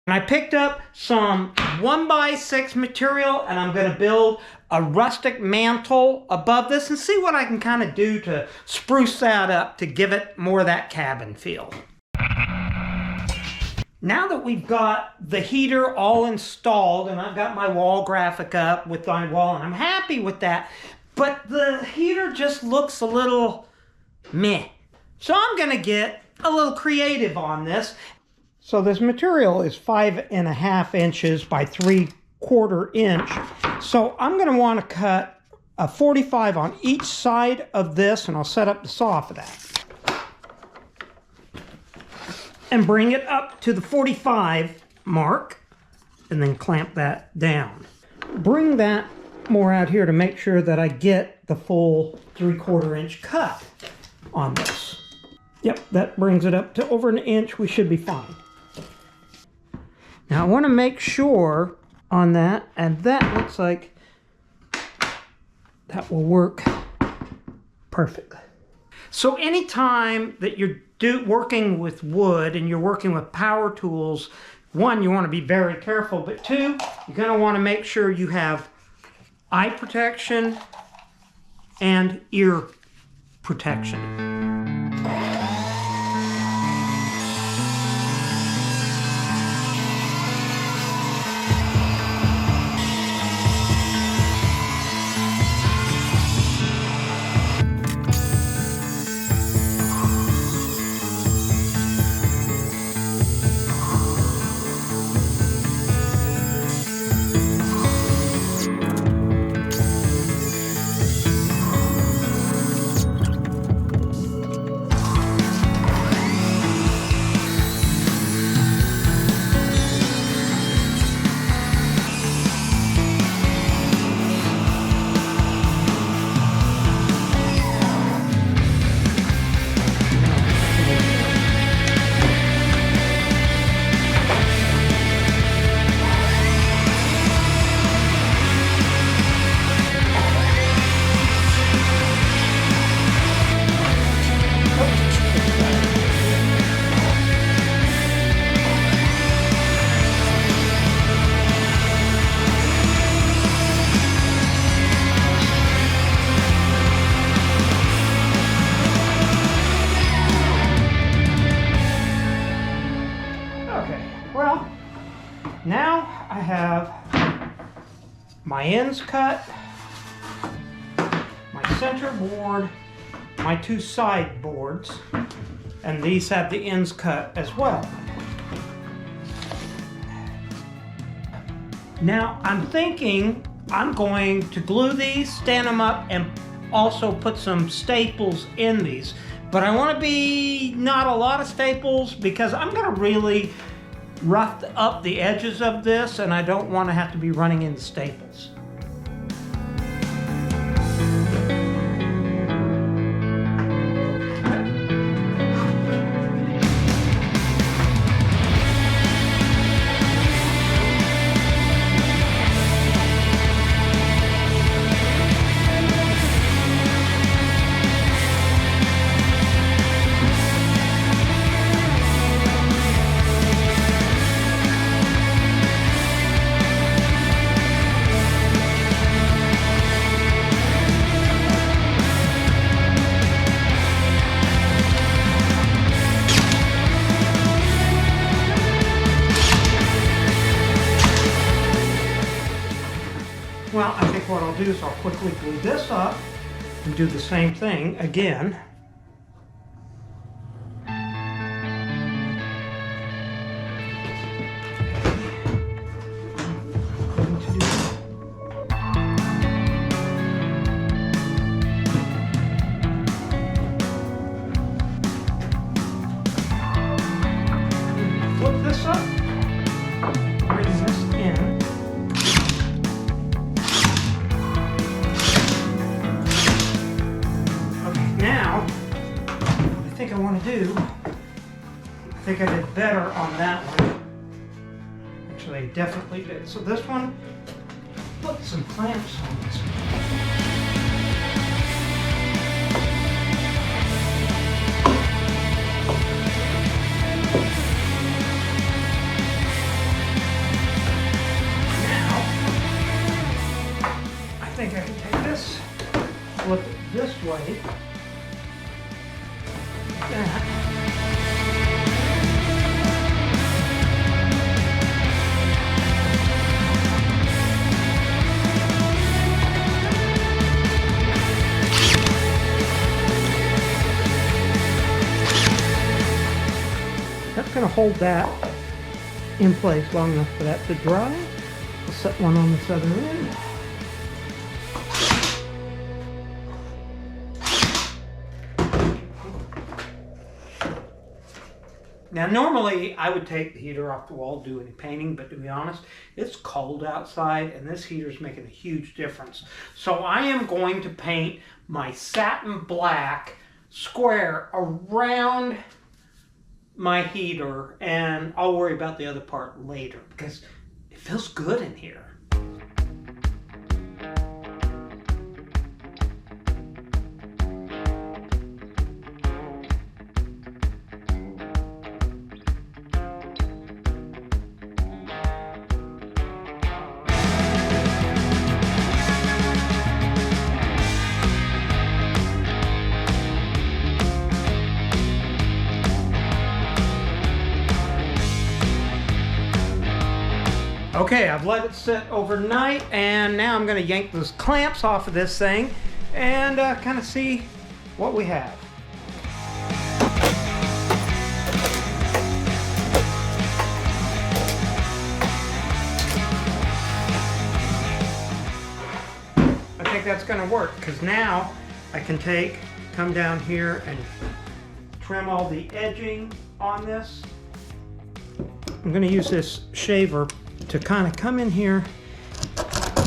I picked up some 1x6 material and I'm going to build a rustic mantle above this and see what I can kind of do to spruce that up to give it more of that cabin feel. Now that we've got the heater all installed and I've got my wall graphic up with my wall and I'm happy with that, but the heater just looks a little meh. So I'm going to get a little creative on this. So this material is 5.5 inches by 3/4 inch. So I'm going to want to cut a 45 on each side of this, and I'll set up the saw for that. And bring it up to the 45 mark, and then clamp that down. Bring that more out here to make sure that I get the full 3/4 inch cut on this. Yep, that brings it up to over 1 inch. We should be fine. Now I want to make sure on that, and that looks like that will work perfectly. So anytime that you're working with wood and you're working with power tools, one, you want to be very careful, but two, you're going to want to make sure you have eye protection and ear protection. Now I have my ends cut, my center board, my 2 side boards, and these have the ends cut as well. Now I'm thinking I'm going to glue these, stand them up, and also put some staples in these. But I want to be not a lot of staples because I'm going to really rough up the edges of this, and I don't want to have to be running in staples. Well, I think what I'll do is I'll quickly glue this up and do the same thing again. Flip this up, bring this in. I want to do, I think I did better on that one. Actually, I definitely did. So this one, put some clamps on this one. way. Like that. That's going to hold that in place long enough for that to dry. I'll set one on this other end. Now normally I would take the heater off the wall, do any painting, but to be honest, it's cold outside and this heater is making a huge difference. So I am going to paint my satin black square around my heater, and I'll worry about the other part later because it feels good in here. Okay, I've let it sit overnight, and now I'm going to yank those clamps off of this thing and kind of see what we have. I think that's going to work because now I can come down here and trim all the edging on this. I'm going to use this shaver to kind of come in here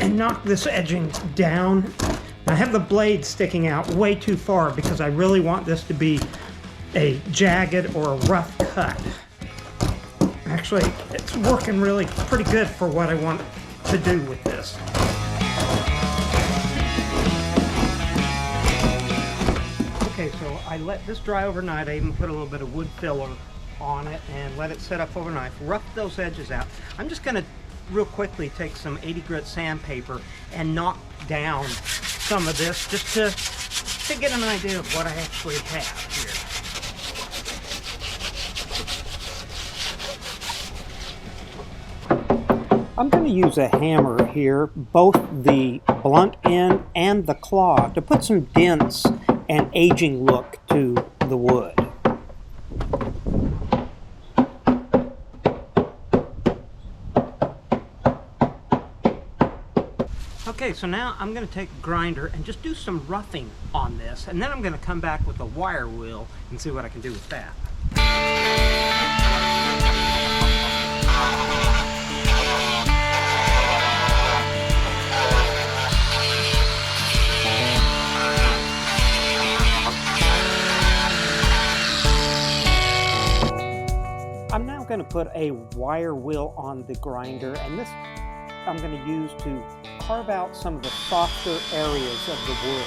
and knock this edging down. I have the blade sticking out way too far because I really want this to be a jagged or a rough cut. Actually, it's working really pretty good for what I want to do with this. Okay, so I let this dry overnight. I even put a little bit of wood filler on it and let it set up overnight. Rough those edges out. I'm just going to real quickly take some 80 grit sandpaper and knock down some of this just to get an idea of what I actually have here. I'm going to use a hammer here, both the blunt end and the claw, to put some dents and aging look to the wood. Okay, so now I'm going to take a grinder and just do some roughing on this, and then I'm going to come back with a wire wheel and see what I can do with that. I'm now going to put a wire wheel on the grinder, and this I'm going to use to carve out some of the softer areas of the wood.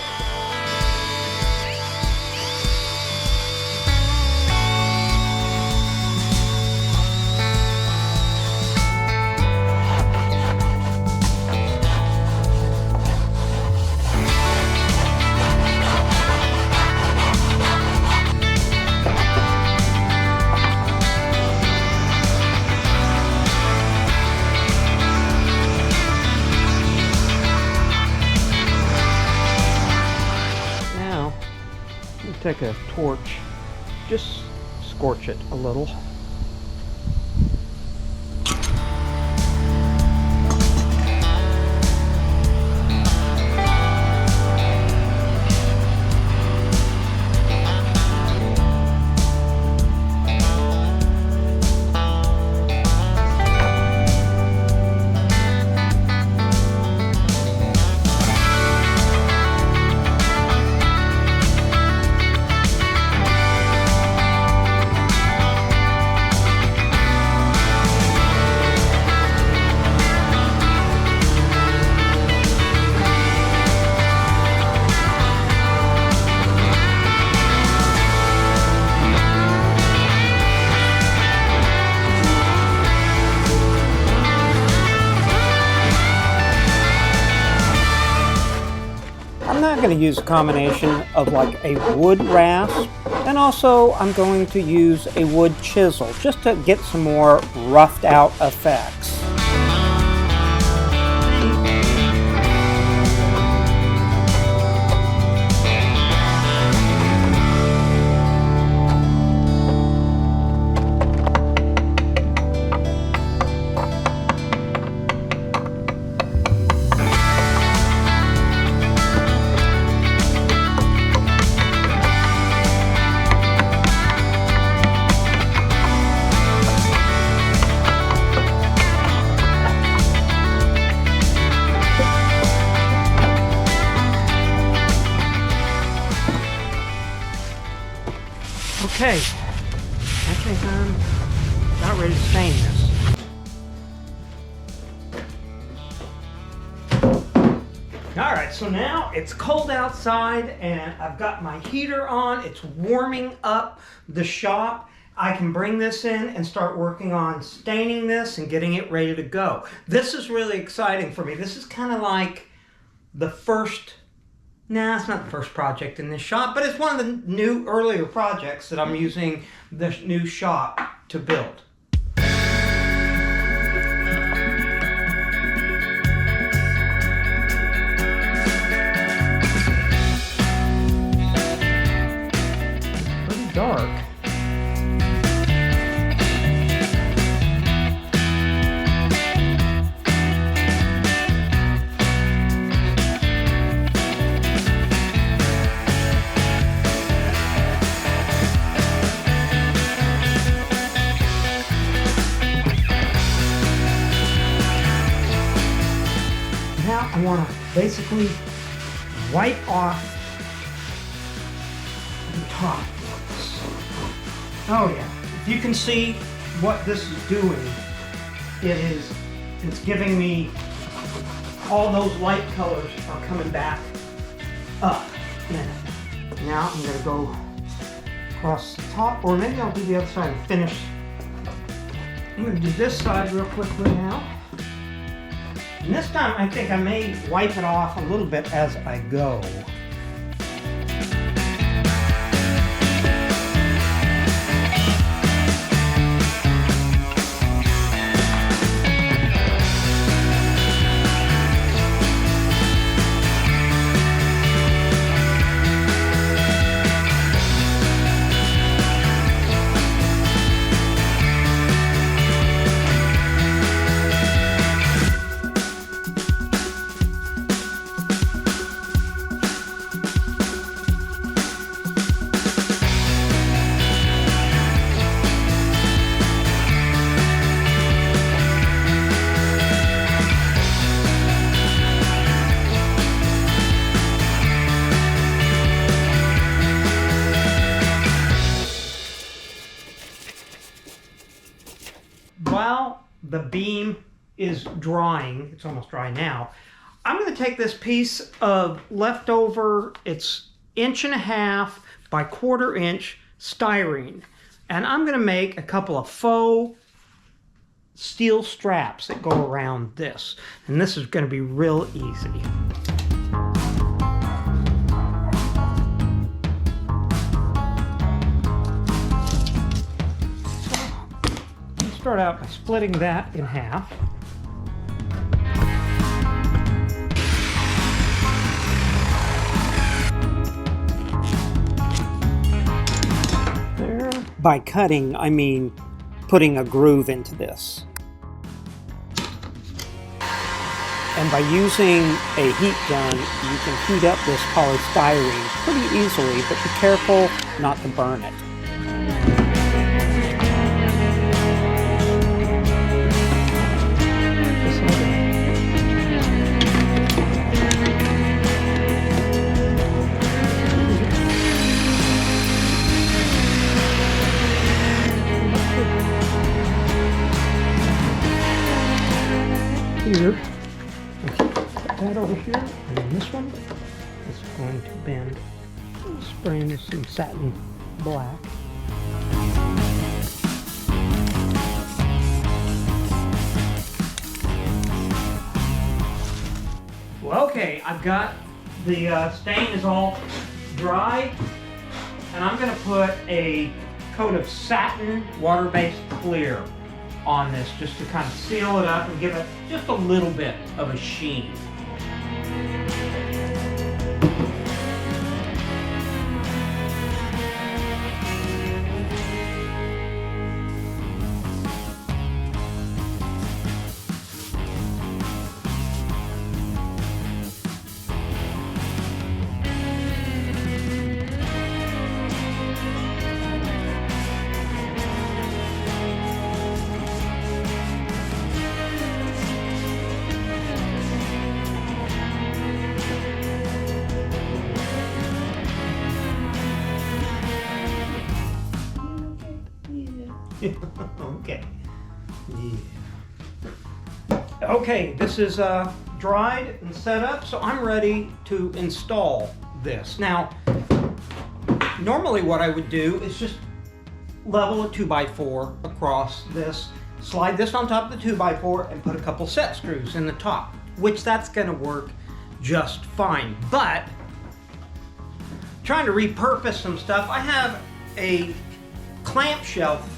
Take a torch, just scorch it a little. going to use a combination of like a wood rasp, and also I'm going to use a wood chisel just to get some more roughed out effects. Okay, I think I'm about ready to stain this. Alright, so now it's cold outside and I've got my heater on. It's warming up the shop. I can bring this in and start working on staining this and getting it ready to go. This is really exciting for me. This is kind of like the first... Nah, it's not the first project in this shop, but it's one of the new, earlier projects that I'm using the new shop to build. It's pretty dark. I want to basically wipe off the top of this. Oh yeah, if you can see what this is doing, it's giving me all those light colors are coming back up in it. Now I'm going to go across the top, or maybe I'll do the other side and finish. I'm going to do this side real quickly now. And this time I think I may wipe it off a little bit as I go. While the beam is drying, it's almost dry now, I'm going to take this piece of leftover, it's 1.5 inch by 1/4 inch styrene, and I'm going to make a couple of faux steel straps that go around this. And this is going to be real easy. Start out by splitting that in half. There. By cutting, I mean putting a groove into this. And by using a heat gun, you can heat up this polystyrene pretty easily, but be careful not to burn it. Here, put that over here, and then this one is going to bend. Spraying this some satin black. Well, okay, I've got The stain is all dry, and I'm going to put a coat of satin water-based clear on this just to kind of seal it up and give it just a little bit of a sheen. Okay. Yeah. Okay, this is dried and set up, so I'm ready to install this. Now, normally what I would do is just level a 2x4 across this, slide this on top of the 2x4 and put a couple set screws in the top, which that's going to work just fine. But trying to repurpose some stuff, I have a clamp shelf,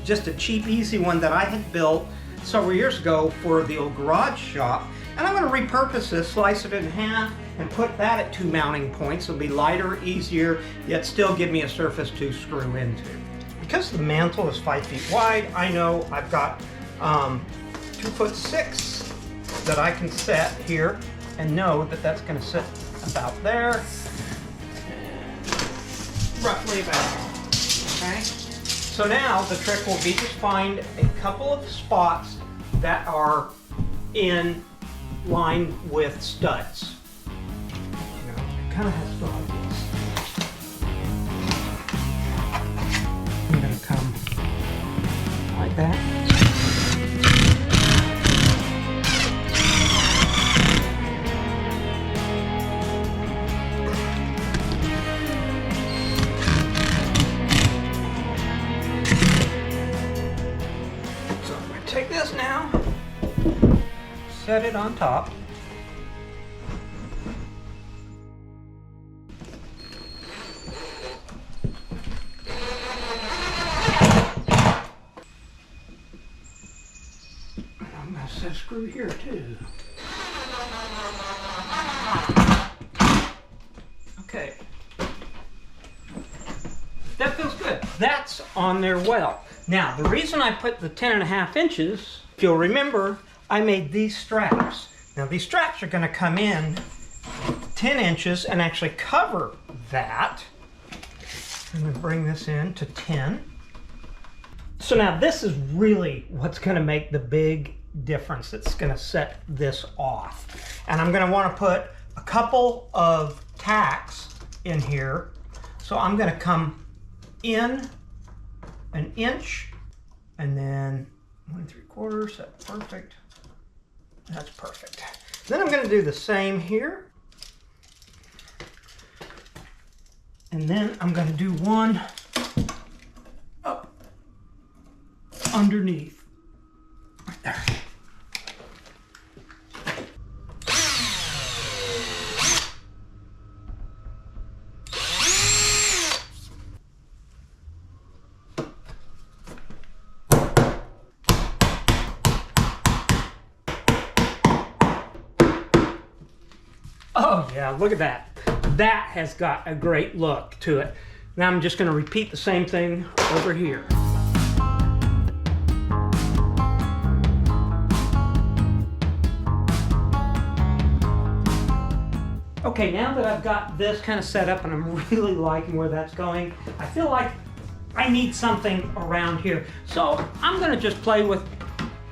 just a cheap, easy one that I had built several years ago for the old garage shop. And I'm going to repurpose this, slice it in half, and put that at 2 mounting points. It'll be lighter, easier, yet still give me a surface to screw into. Because the mantle is 5 feet wide, I know I've got 2'6" that I can set here, and know that that's going to sit about there, roughly about, okay? So now the trick will be just find a couple of spots that are in line with studs. You know, it kind of has to go like this. I'm going to come like that. Take this now, set it on top. I'm going to set a screw here too. Okay. That feels good. That's on there well. Now, the reason I put the 10.5 inches, if you'll remember, I made these straps. Now, these straps are going to come in 10 inches and actually cover that. I'm going to bring this in to 10. So now this is really what's going to make the big difference. It's going to set this off. And I'm going to want to put a couple of tacks in here. So I'm going to come in 1 inch and then 1 3/4. That's perfect. That's perfect. Then I'm going to do the same here. And then I'm going to do one up underneath. Right there. Oh yeah, look at that. That has got a great look to it. Now I'm just going to repeat the same thing over here. Okay, now that I've got this kind of set up and I'm really liking where that's going, I feel like I need something around here. So I'm going to just play with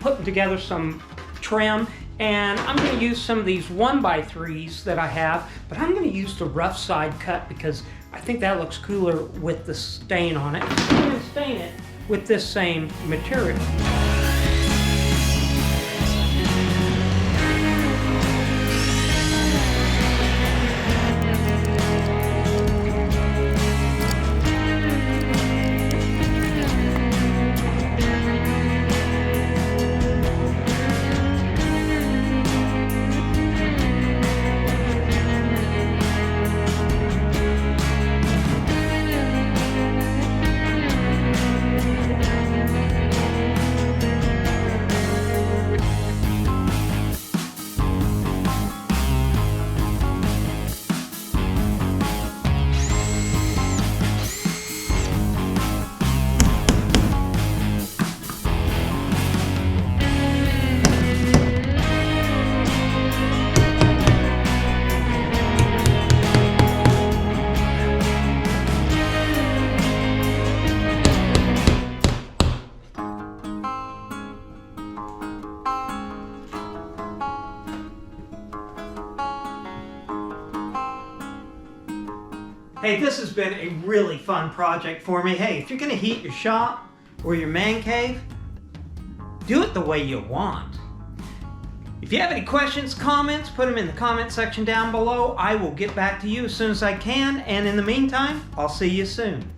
putting together some trim. And I'm going to use some of these 1x3s that I have, but I'm going to use the rough side cut because I think that looks cooler with the stain on it. I'm going to stain it with this same material. Hey, this has been a really fun project for me. Hey, if you're gonna heat your shop or your man cave, do it the way you want. If you have any questions, comments, put them in the comment section down below. I will get back to you as soon as I can, and in the meantime, I'll see you soon.